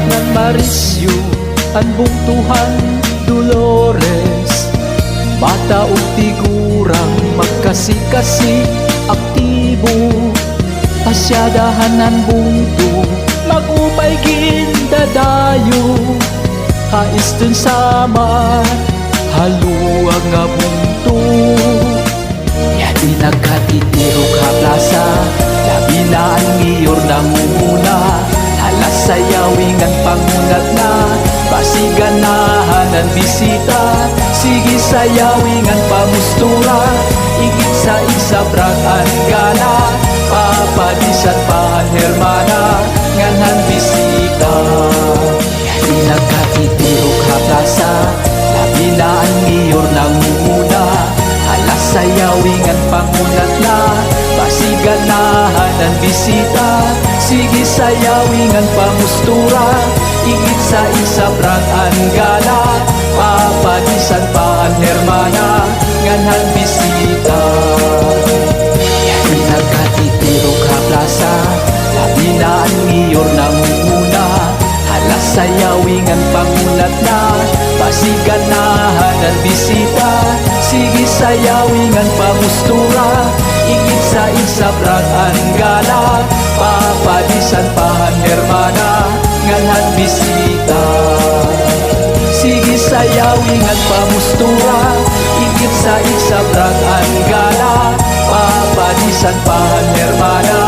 ngan Marisyo, an bungtuhan Dolores. Bata ug tigurang magkasi-kasi aktibo, pasyadahanan bungto mag-upay gindadayo. Hais dun sama haluag nga bungto, yadi nagkatitiro ka plaza, labi na ang mayor nangunguna. Halas sayawingan pangunat na, basiganahan ang bisita. Sige sayawingan pamustura, igit sa isabrag ang gana. Papadisan pahan hermana, nganhan bisita. Yadi nagkatitiro ka plaza, labi na ang mayor nangunguna. Halas sayawingan pangunat na, basiganahan ang bisita. Sige sayawingan pamustura, igit sa isabrag ang gala. Papadisan pa ang hermana, nganhan bisita. Yadi nagkatitiro ka plaza, labi na ang mayor nangunguna. Halas sayawingan pangunat na, basiganahan ang bisita. Sige sayawingan pamustura, igit sa isabrag ang gala. Papadisan pa ang hermana, nganhan bisita. Sige sayawingan pamustura, igit sa isabrag ang gala. Papadisan pa ang hermana,